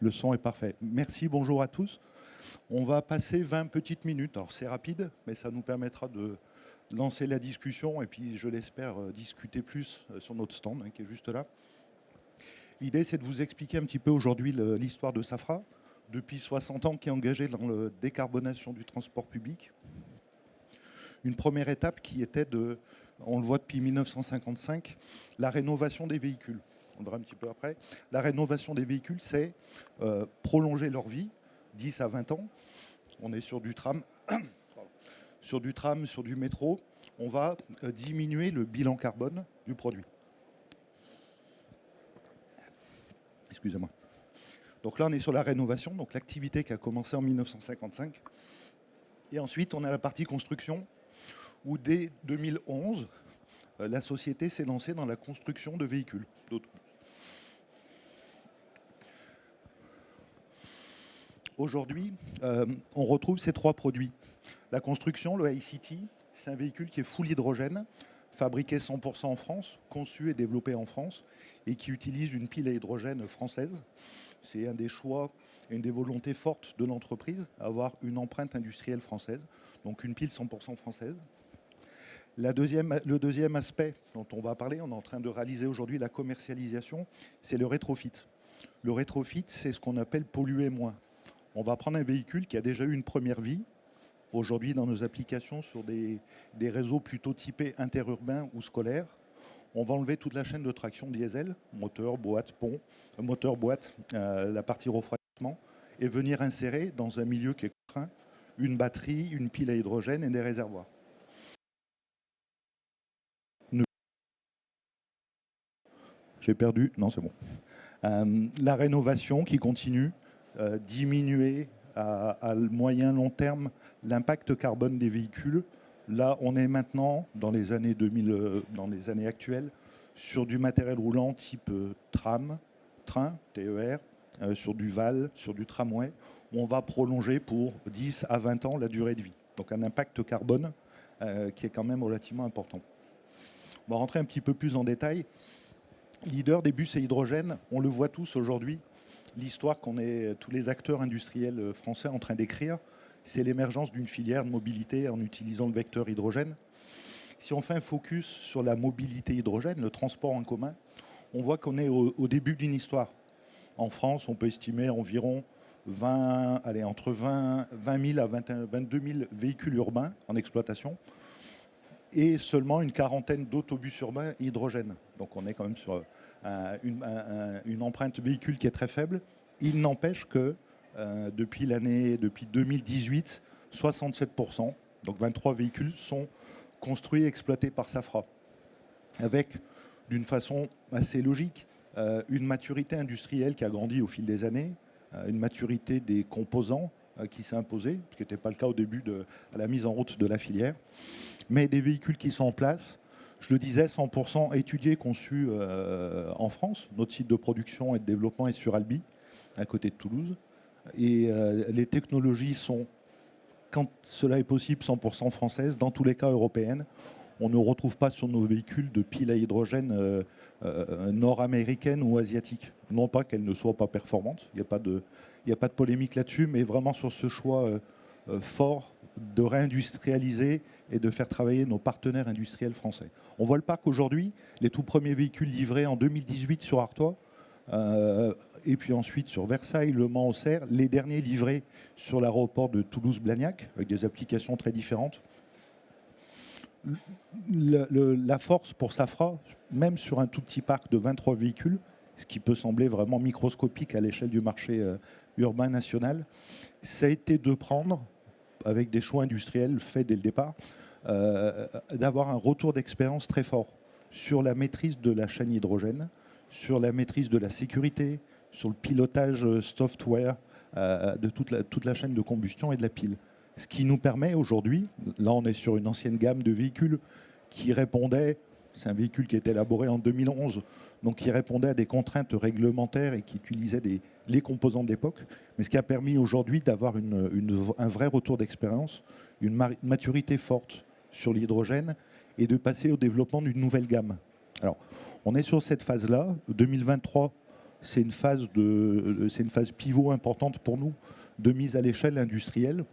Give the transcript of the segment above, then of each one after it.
Le son est parfait. Merci, bonjour à tous. On va passer 20 petites minutes. Alors c'est rapide, mais ça nous permettra de lancer la discussion et puis, je l'espère, discuter plus sur notre stand qui est juste là. L'idée, c'est de vous expliquer un petit peu aujourd'hui l'histoire de Safra, depuis 60 ans qui est engagée dans la décarbonation du transport public. Une première étape qui était on le voit depuis 1955, la rénovation des véhicules. On verra un petit peu après. La rénovation des véhicules, c'est prolonger leur vie, 10 à 20 ans. On est sur du tram, sur du métro. On va diminuer le bilan carbone du produit. Excusez-moi. Donc là, on est sur la rénovation, donc l'activité qui a commencé en 1955. Et ensuite, on a la partie construction, où dès 2011, la société s'est lancée dans la construction de véhicules. Aujourd'hui, on retrouve ces trois produits. La construction, le ICT, c'est un véhicule qui est full hydrogène, fabriqué 100% en France, conçu et développé en France, et qui utilise une pile à hydrogène française. C'est un des choix et une des volontés fortes de l'entreprise, avoir une empreinte industrielle française, donc une pile 100% française. Le deuxième aspect dont on va parler, on est en train de réaliser aujourd'hui la commercialisation, c'est le rétrofit. Le rétrofit, c'est ce qu'on appelle polluer moins. On va prendre un véhicule qui a déjà eu une première vie, aujourd'hui dans nos applications sur des réseaux plutôt typés interurbains ou scolaires. On va enlever toute la chaîne de traction diesel, moteur, boîte, pont, moteur, boîte, la partie refroidissement, et venir insérer dans un milieu qui est contraint une batterie, une pile à hydrogène et des réservoirs. J'ai perdu, non c'est bon. La rénovation qui continue, diminuer à moyen long terme l'impact carbone des véhicules. Là, on est maintenant dans les années 2000, dans les années actuelles, sur du matériel roulant type tram, train, TER, sur du VAL, sur du tramway, où on va prolonger pour 10 à 20 ans la durée de vie. Donc un impact carbone qui est quand même relativement important. On va rentrer un petit peu plus en détail. Leader des bus et hydrogène, on le voit tous aujourd'hui. L'histoire qu'on est tous les acteurs industriels français en train d'écrire, c'est l'émergence d'une filière de mobilité en utilisant le vecteur hydrogène. Si on fait un focus sur la mobilité hydrogène, le transport en commun, on voit qu'on est au début d'une histoire. En France, on peut estimer environ entre 20 000 à 22 000 véhicules urbains en exploitation et seulement une quarantaine d'autobus urbains hydrogène. Donc on est quand même sur une empreinte véhicule qui est très faible. Il n'empêche que depuis 2018, 67%, donc 23 véhicules, sont construits et exploités par Safra, avec, d'une façon assez logique, une maturité industrielle qui a grandi au fil des années, une maturité des composants qui s'est imposée, ce qui n'était pas le cas au début à la mise en route de la filière, mais des véhicules qui sont en place. Je le disais, 100% étudiés, conçus en France. Notre site de production et de développement est sur Albi, à côté de Toulouse. Et les technologies sont, quand cela est possible, 100% françaises, dans tous les cas européennes. On ne retrouve pas sur nos véhicules de piles à hydrogène nord-américaines ou asiatiques. Non pas qu'elles ne soient pas performantes, il n'y a pas de polémique là-dessus, mais vraiment sur ce choix fort de réindustrialiser et de faire travailler nos partenaires industriels français. On voit le parc aujourd'hui, les tout premiers véhicules livrés en 2018 sur Artois, et puis ensuite sur Versailles, Le Mans, Auxerre, les derniers livrés sur l'aéroport de Toulouse-Blagnac, avec des applications très différentes. La force pour Safra, même sur un tout petit parc de 23 véhicules, ce qui peut sembler vraiment microscopique à l'échelle du marché urbain national, ça a été de prendre, avec des choix industriels faits dès le départ, d'avoir un retour d'expérience très fort sur la maîtrise de la chaîne hydrogène, sur la maîtrise de la sécurité, sur le pilotage software de toute la chaîne de combustion et de la pile. Ce qui nous permet aujourd'hui, là on est sur une ancienne gamme de véhicules qui répondait, c'est un véhicule qui a été élaboré en 2011, donc qui répondait à des contraintes réglementaires et qui utilisait les composants de l'époque, mais ce qui a permis aujourd'hui d'avoir un vrai retour d'expérience, une maturité forte sur l'hydrogène et de passer au développement d'une nouvelle gamme. Alors, on est sur cette phase-là. 2023, c'est une phase pivot importante pour nous de mise à l'échelle industrielle.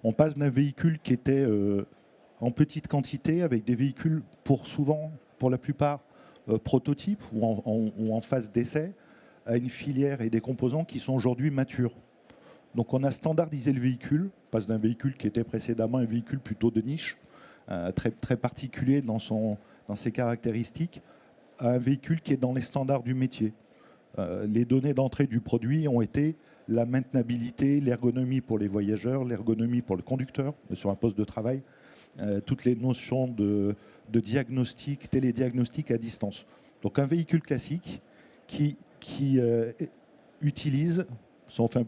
On passe d'un véhicule qui était en petite quantité, avec des véhicules pour la plupart, prototypes ou en phase d'essai, à une filière et des composants qui sont aujourd'hui matures. Donc on a standardisé le véhicule, on passe d'un véhicule qui était précédemment un véhicule plutôt de niche, très, très particulier dans ses caractéristiques, à un véhicule qui est dans les standards du métier. Les données d'entrée du produit ont été la maintenabilité, l'ergonomie pour les voyageurs, l'ergonomie pour le conducteur sur un poste de travail, toutes les notions de diagnostic, télédiagnostic à distance. Donc un véhicule classique qui utilise, si on fait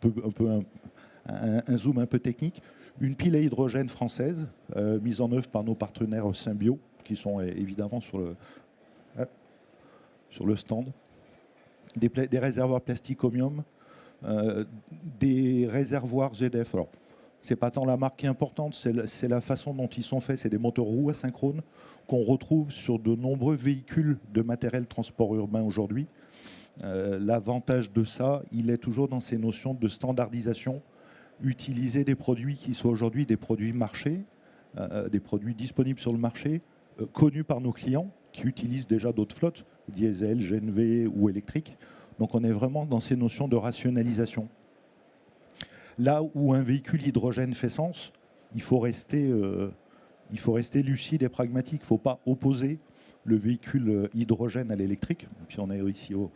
un zoom un peu technique, une pile à hydrogène française mise en œuvre par nos partenaires Symbio, qui sont évidemment sur le stand, des réservoirs plastiques Ohmium, des réservoirs ZF. Alors, c'est pas tant la marque qui est importante, c'est la façon dont ils sont faits. C'est des moteurs roues asynchrones qu'on retrouve sur de nombreux véhicules de matériel transport urbain aujourd'hui. L'avantage de ça, il est toujours dans ces notions de standardisation. Utiliser des produits qui soient aujourd'hui des produits marché, des produits disponibles sur le marché, connus par nos clients, qui utilisent déjà d'autres flottes, diesel, GNV ou électriques. Donc on est vraiment dans ces notions de rationalisation. Là où un véhicule hydrogène fait sens, il faut rester lucide et pragmatique. Il ne faut pas opposer le véhicule hydrogène à l'électrique. Puis on est ici au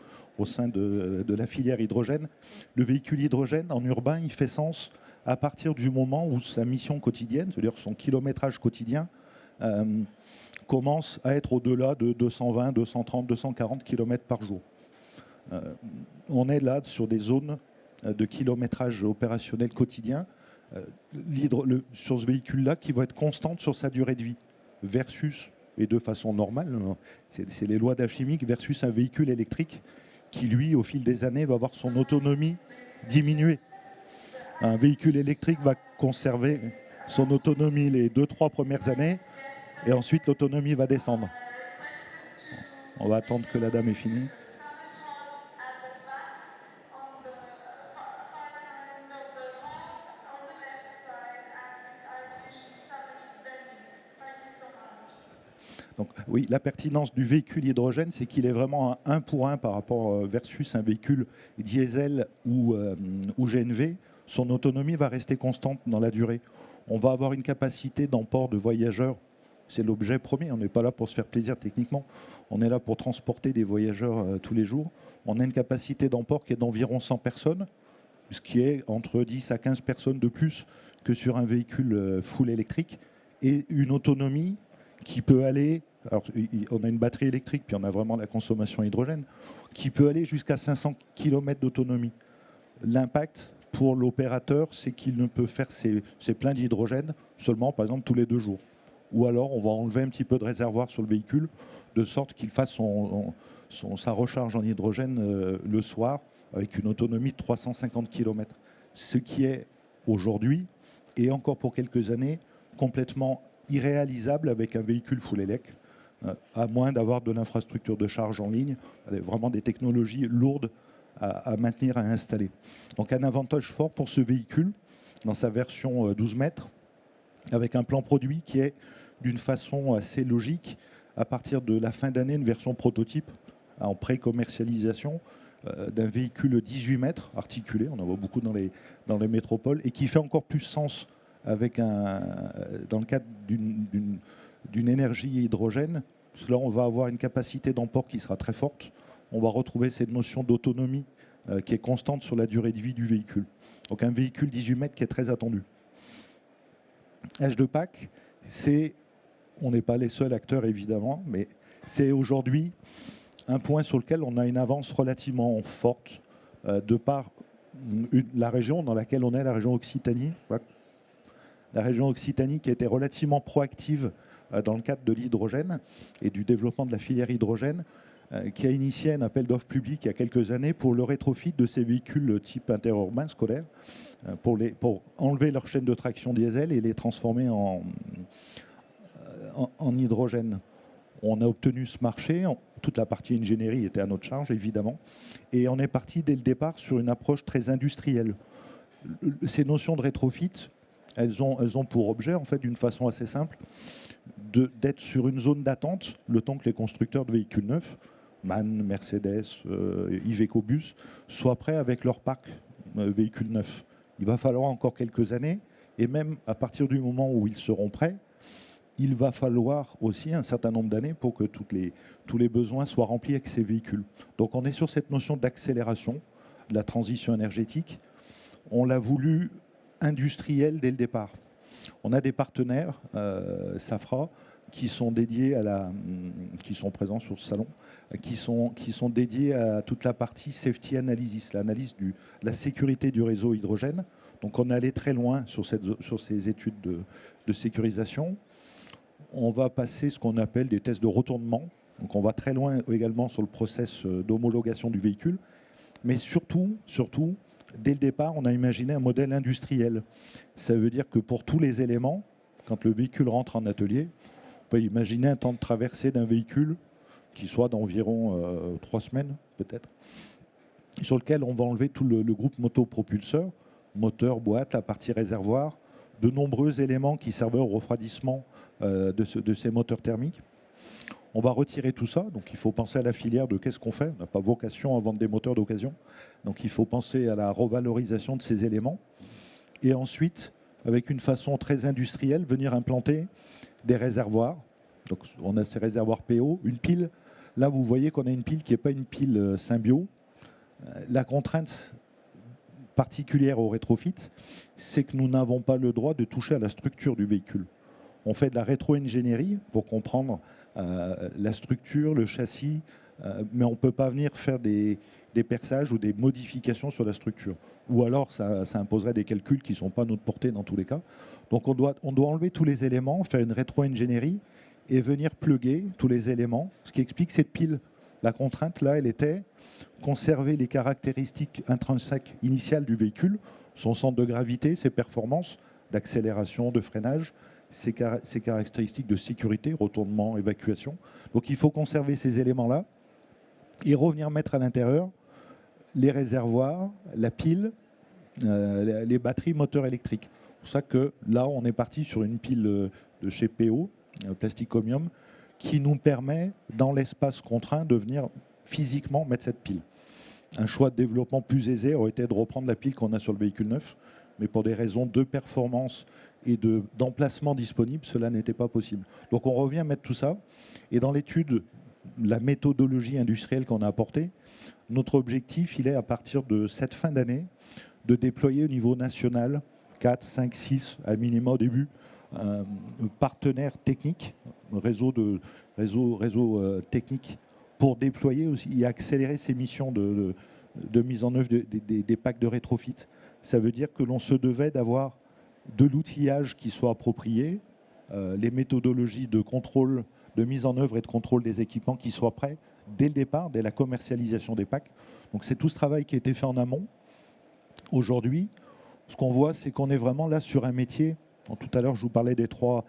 sein de la filière hydrogène. Le véhicule hydrogène en urbain, il fait sens à partir du moment où sa mission quotidienne, c'est-à-dire son kilométrage quotidien, commence à être au-delà de 220, 230, 240 km par jour. On est là sur des zones de kilométrage opérationnel quotidien sur ce véhicule-là qui va être constante sur sa durée de vie versus, et de façon normale, c'est les lois d'Archimède, versus un véhicule électrique qui, lui, au fil des années, va voir son autonomie diminuer. Un véhicule électrique va conserver son autonomie les 2-3 premières années et ensuite l'autonomie va descendre. On va attendre que la dame ait fini. Donc, oui, la pertinence du véhicule hydrogène, c'est qu'il est vraiment un pour un par rapport versus un véhicule diesel ou GNV. Son autonomie va rester constante dans la durée. On va avoir une capacité d'emport de voyageurs. C'est l'objet premier. On n'est pas là pour se faire plaisir techniquement. On est là pour transporter des voyageurs tous les jours. On a une capacité d'emport qui est d'environ 100 personnes, ce qui est entre 10 à 15 personnes de plus que sur un véhicule full électrique, et une autonomie qui peut aller, alors on a une batterie électrique, puis on a vraiment la consommation hydrogène, qui peut aller jusqu'à 500 km d'autonomie. L'impact pour l'opérateur, c'est qu'il ne peut faire ses pleins d'hydrogène seulement, par exemple, tous les 2 jours. Ou alors, on va enlever un petit peu de réservoir sur le véhicule, de sorte qu'il fasse sa recharge en hydrogène le soir, avec une autonomie de 350 km. Ce qui est aujourd'hui, et encore pour quelques années, complètement irréalisable avec un véhicule full élec, à moins d'avoir de l'infrastructure de charge en ligne, vraiment des technologies lourdes à maintenir, à installer. Donc un avantage fort pour ce véhicule, dans sa version 12 mètres, avec un plan produit qui est d'une façon assez logique, à partir de la fin d'année, une version prototype en pré-commercialisation d'un véhicule 18 mètres articulé, on en voit beaucoup dans les métropoles, et qui fait encore plus sens dans le cadre d'une énergie hydrogène. Là, on va avoir une capacité d'emport qui sera très forte. On va retrouver cette notion d'autonomie qui est constante sur la durée de vie du véhicule. Donc un véhicule 18 mètres qui est très attendu. H2Pack, on n'est pas les seuls acteurs évidemment, mais c'est aujourd'hui un point sur lequel on a une avance relativement forte de par la région dans laquelle on est, la région Occitanie. La région Occitanie qui a été relativement proactive dans le cadre de l'hydrogène et du développement de la filière hydrogène, qui a initié un appel d'offres public il y a quelques années pour le rétrofit de ces véhicules type interurbain scolaire, pour enlever leur chaîne de traction diesel et les transformer en hydrogène. On a obtenu ce marché, toute la partie ingénierie était à notre charge, évidemment, et on est parti dès le départ sur une approche très industrielle. Ces notions de rétrofit, elles ont pour objet, en fait, d'une façon assez simple, d'être sur une zone d'attente le temps que les constructeurs de véhicules neufs, MAN, Mercedes, Iveco Bus, soient prêts avec leur parc véhicules neufs. Il va falloir encore quelques années, et même à partir du moment où ils seront prêts, il va falloir aussi un certain nombre d'années pour que tous les besoins soient remplis avec ces véhicules. Donc on est sur cette notion d'accélération de la transition énergétique. On l'a voulu industriel dès le départ. On a des partenaires, Safra, qui sont dédiés qui sont présents sur ce salon, qui sont dédiés à toute la partie safety analysis, l'analyse de la sécurité du réseau hydrogène. Donc on est allé très loin sur ces études de sécurisation. On va passer ce qu'on appelle des tests de retournement. Donc on va très loin également sur le process d'homologation du véhicule. Mais surtout, dès le départ, on a imaginé un modèle industriel. Ça veut dire que pour tous les éléments, quand le véhicule rentre en atelier, on peut imaginer un temps de traversée d'un véhicule qui soit d'environ 3 semaines, peut-être, sur lequel on va enlever tout le groupe motopropulseur, moteur, boîte, la partie réservoir, de nombreux éléments qui servaient au refroidissement de ces moteurs thermiques. On va retirer tout ça, donc il faut penser à la filière de qu'est-ce qu'on fait. On n'a pas vocation à vendre des moteurs d'occasion, donc il faut penser à la revalorisation de ces éléments. Et ensuite, avec une façon très industrielle, venir implanter des réservoirs. Donc on a ces réservoirs PO, une pile. Là, vous voyez qu'on a une pile qui n'est pas une pile Symbio. La contrainte particulière au rétrofit, c'est que nous n'avons pas le droit de toucher à la structure du véhicule. On fait de la rétro-ingénierie pour comprendre la structure, le châssis, mais on ne peut pas venir faire des perçages ou des modifications sur la structure. Ou alors, ça imposerait des calculs qui ne sont pas à notre portée dans tous les cas. Donc, on doit enlever tous les éléments, faire une rétro-ingénierie et venir plugger tous les éléments, ce qui explique cette pile. La contrainte, là, elle était conserver les caractéristiques intrinsèques initiales du véhicule, son centre de gravité, ses performances d'accélération, de freinage, ses caractéristiques de sécurité, retournement, évacuation. Donc il faut conserver ces éléments-là et revenir mettre à l'intérieur les réservoirs, la pile, les batteries moteurs électriques. C'est pour ça que là, on est parti sur une pile de chez PO, Plasticomium, qui nous permet, dans l'espace contraint, de venir physiquement mettre cette pile. Un choix de développement plus aisé aurait été de reprendre la pile qu'on a sur le véhicule neuf, mais pour des raisons de performance et d'emplacement disponible, cela n'était pas possible. Donc on revient mettre tout ça, et dans l'étude, la méthodologie industrielle qu'on a apportée, notre objectif, il est à partir de cette fin d'année, de déployer au niveau national 4, 5, 6, à minima au début, partenaires techniques, réseau technique, pour déployer aussi et accélérer ces missions de mise en œuvre des packs de rétrofit. Ça veut dire que l'on se devait d'avoir de l'outillage qui soit approprié, les méthodologies de contrôle, de mise en œuvre et de contrôle des équipements qui soient prêts dès le départ, dès la commercialisation des packs. Donc c'est tout ce travail qui a été fait en amont. Aujourd'hui, ce qu'on voit, c'est qu'on est vraiment là sur un métier. Tout à l'heure, je vous parlais des trois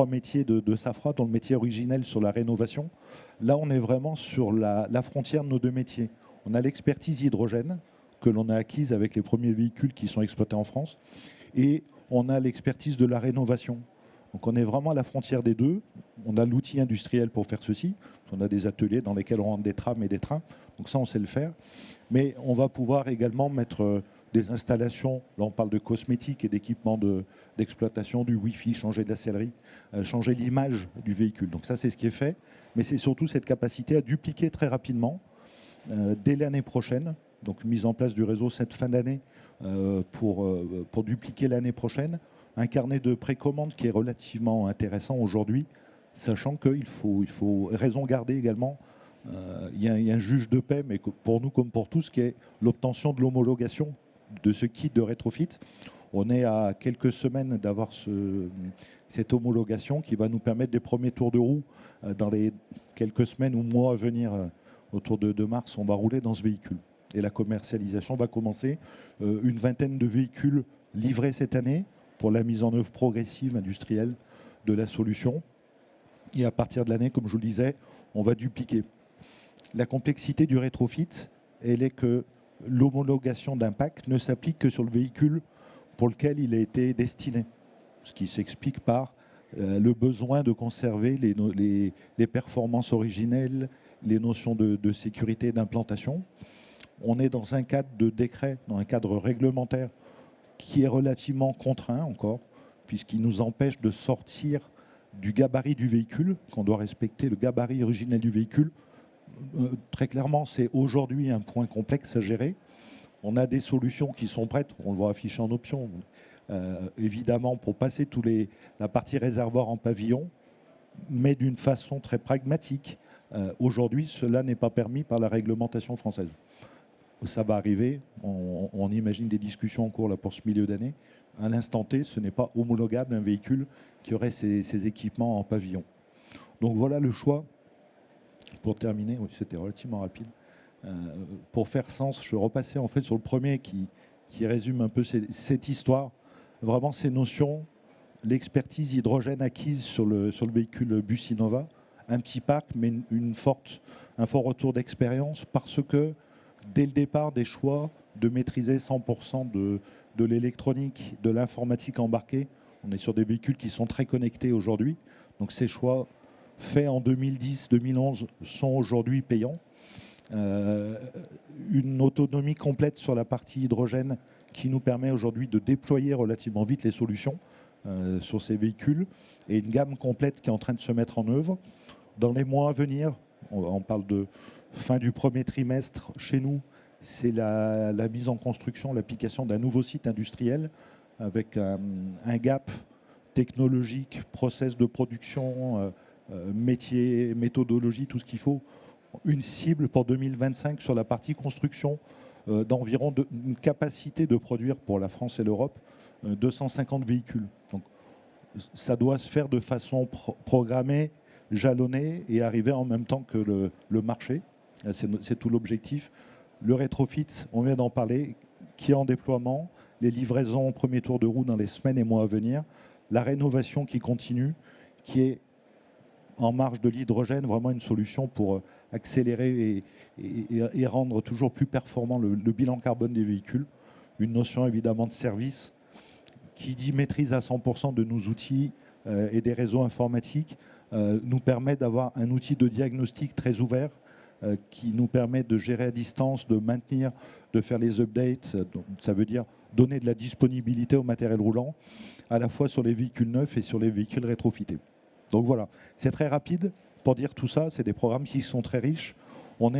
métiers de Safra, dont le métier originel sur la rénovation. Là, on est vraiment sur la frontière de nos deux métiers. On a l'expertise hydrogène que l'on a acquise avec les premiers véhicules qui sont exploités en France, et on a l'expertise de la rénovation. Donc on est vraiment à la frontière des deux. On a l'outil industriel pour faire ceci. On a des ateliers dans lesquels on rentre des trams et des trains. Donc ça, on sait le faire. Mais on va pouvoir également mettre des installations. Là, on parle de cosmétiques et d'équipements d'exploitation, du Wi-Fi, changer de la sellerie, changer l'image du véhicule. Donc ça, c'est ce qui est fait. Mais c'est surtout cette capacité à dupliquer très rapidement, dès l'année prochaine. Donc mise en place du réseau cette fin d'année pour dupliquer l'année prochaine. Un carnet de précommande qui est relativement intéressant aujourd'hui, sachant qu'il faut raison garder également. Il y a un juge de paix, mais pour nous comme pour tous, qui est l'obtention de l'homologation de ce kit de rétrofit. On est à quelques semaines d'avoir cette homologation qui va nous permettre des premiers tours de roue dans les quelques semaines ou mois à venir. Autour de mars, on va rouler dans ce véhicule. Et la commercialisation va commencer. Une vingtaine de véhicules livrés cette année pour la mise en œuvre progressive industrielle de la solution. Et à partir de l'année, comme je vous le disais, on va dupliquer. La complexité du rétrofit, elle est que l'homologation d'impact ne s'applique que sur le véhicule pour lequel il a été destiné. Ce qui s'explique par le besoin de conserver les performances originelles, les notions de sécurité et d'implantation. On est dans un cadre de décret, dans un cadre réglementaire qui est relativement contraint encore, puisqu'il nous empêche de sortir du gabarit du véhicule, qu'on doit respecter le gabarit originel du véhicule. Très clairement, c'est aujourd'hui un point complexe à gérer. On a des solutions qui sont prêtes, on le voit affiché en option, évidemment, pour passer la partie réservoir en pavillon, mais d'une façon très pragmatique. Aujourd'hui, cela n'est pas permis par la réglementation française. Ça va arriver, on imagine des discussions en cours là, pour ce milieu d'année. À l'instant T, ce n'est pas homologable un véhicule qui aurait ces équipements en pavillon. Donc voilà le choix. Pour terminer, oui, c'était relativement rapide. Pour faire sens, je repassais en fait sur le premier qui résume un peu cette histoire, vraiment ces notions, l'expertise hydrogène acquise sur le véhicule Bus Innova, un petit parc, mais un fort retour d'expérience parce que dès le départ, des choix de maîtriser 100% de l'électronique, de l'informatique embarquée. On est sur des véhicules qui sont très connectés aujourd'hui. Donc ces choix faits en 2010-2011 sont aujourd'hui payants. Une autonomie complète sur la partie hydrogène qui nous permet aujourd'hui de déployer relativement vite les solutions sur ces véhicules et une gamme complète qui est en train de se mettre en œuvre. Dans les mois à venir, on parle de fin du premier trimestre chez nous, c'est la mise en construction, l'application d'un nouveau site industriel avec un gap technologique, process de production, métier, méthodologie, tout ce qu'il faut. Une cible pour 2025 sur la partie construction d'environ une capacité de produire pour la France et l'Europe 250 véhicules. Donc, ça doit se faire de façon programmée, jalonnée et arriver en même temps que le marché. C'est tout l'objectif. Le rétrofit, on vient d'en parler, qui est en déploiement, les livraisons au premier tour de roue dans les semaines et mois à venir, la rénovation qui continue, qui est en marge de l'hydrogène, vraiment une solution pour accélérer et rendre toujours plus performant le bilan carbone des véhicules. Une notion évidemment de service qui dit maîtrise à 100% de nos outils et des réseaux informatiques nous permet d'avoir un outil de diagnostic très ouvert qui nous permet de gérer à distance, de maintenir, de faire les updates. Donc, ça veut dire donner de la disponibilité au matériel roulant, à la fois sur les véhicules neufs et sur les véhicules rétrofités. Donc voilà, c'est très rapide pour dire tout ça. C'est des programmes qui sont très riches. On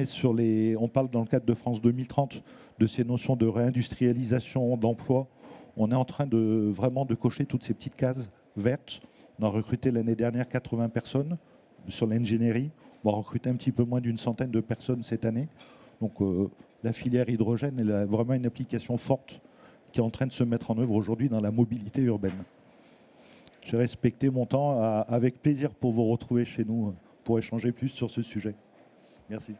parle dans le cadre de France 2030 de ces notions de réindustrialisation, d'emploi. On est en train vraiment de cocher toutes ces petites cases vertes. On a recruté l'année dernière 80 personnes sur l'ingénierie. On va recruter un petit peu moins d'une centaine de personnes cette année. Donc la filière hydrogène elle a vraiment une application forte qui est en train de se mettre en œuvre aujourd'hui dans la mobilité urbaine. J'ai respecté mon temps avec plaisir pour vous retrouver chez nous pour échanger plus sur ce sujet. Merci.